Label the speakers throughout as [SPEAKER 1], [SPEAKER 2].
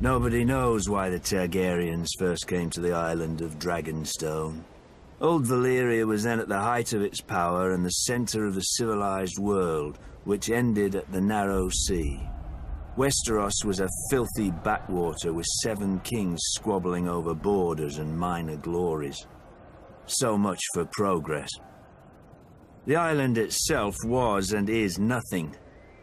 [SPEAKER 1] Nobody knows why the Targaryens first came to the island of Dragonstone. Old Valyria was then at the height of its power and the center of the civilized world, which ended at the Narrow Sea. Westeros was a filthy backwater with 7 kings squabbling over borders and minor glories. So much for progress. The island itself was and is nothing.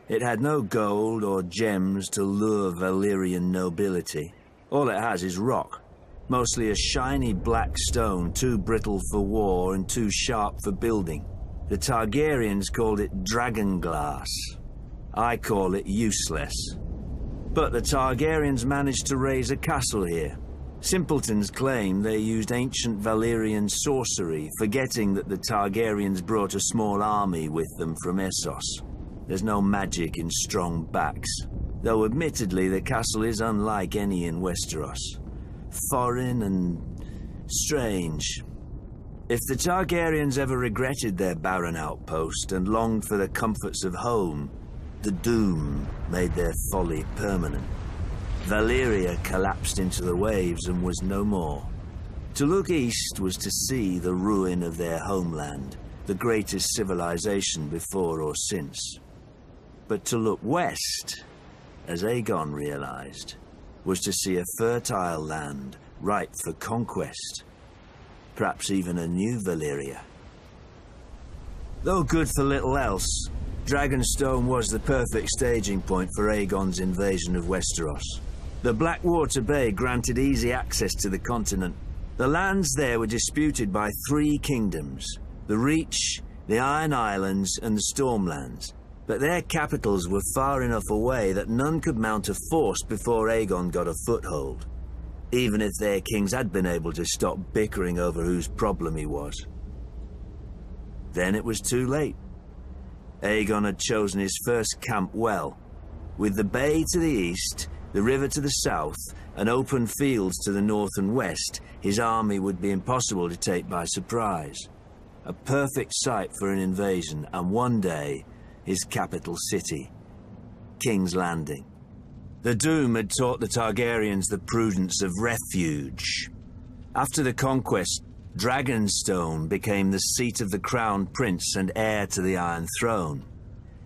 [SPEAKER 1] It had no gold or gems to lure Valyrian nobility. All it has is rock, mostly a shiny black stone, too brittle for war and too sharp for building. The Targaryens called it dragon glass. I call it useless. But the Targaryens managed to raise a castle here. Simpletons claim they used ancient Valyrian sorcery, forgetting that the Targaryens brought a small army with them from Essos. There's no magic in strong backs, though admittedly the castle is unlike any in Westeros. Foreign and strange. If the Targaryens ever regretted their barren outpost and longed for the comforts of home, the doom made their folly permanent. Valyria collapsed into the waves and was no more. To look east was to see the ruin of their homeland, the greatest civilization before or since. But to look west, as Aegon realized, was to see a fertile land ripe for conquest. Perhaps even a new Valyria. Though good for little else, Dragonstone was the perfect staging point for Aegon's invasion of Westeros. The Blackwater Bay granted easy access to the continent. The lands there were disputed by 3 kingdoms, the Reach, the Iron Islands, and the Stormlands. But their capitals were far enough away that none could mount a force before Aegon got a foothold, even if their kings had been able to stop bickering over whose problem he was. Then it was too late. Aegon had chosen his first camp well, with the bay to the east, the river to the south, and open fields to the north and west. His army would be impossible to take by surprise. A perfect site for an invasion, and one day, his capital city, King's Landing. The Doom had taught the Targaryens the prudence of refuge. After the conquest, Dragonstone became the seat of the crown prince and heir to the Iron Throne.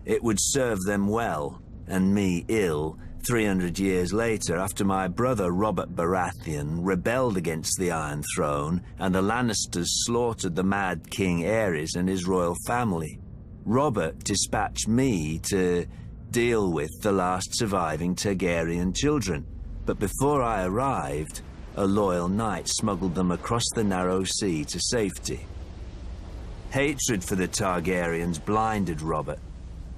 [SPEAKER 1] It would serve them well, and me ill, 300 years later, after my brother Robert Baratheon rebelled against the Iron Throne and the Lannisters slaughtered the Mad King Aerys and his royal family. Robert dispatched me to deal with the last surviving Targaryen children, but before I arrived, a loyal knight smuggled them across the Narrow Sea to safety. Hatred for the Targaryens blinded Robert.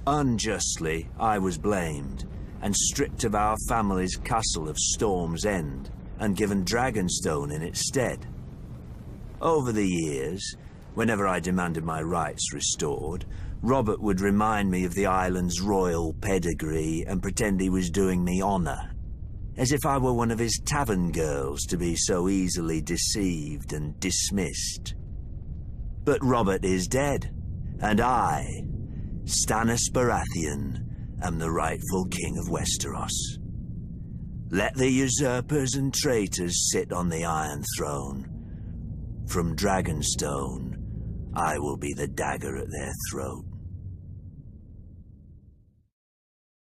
[SPEAKER 1] Unjustly, I was blamed, and stripped of our family's castle of Storm's End, and given Dragonstone in its stead. Over the years, whenever I demanded my rights restored, Robert would remind me of the island's royal pedigree and pretend he was doing me honor, as if I were one of his tavern girls to be so easily deceived and dismissed. But Robert is dead, and I, Stannis Baratheon, am the rightful king of Westeros. Let the usurpers and traitors sit on the Iron Throne. From Dragonstone, I will be the dagger at their throat.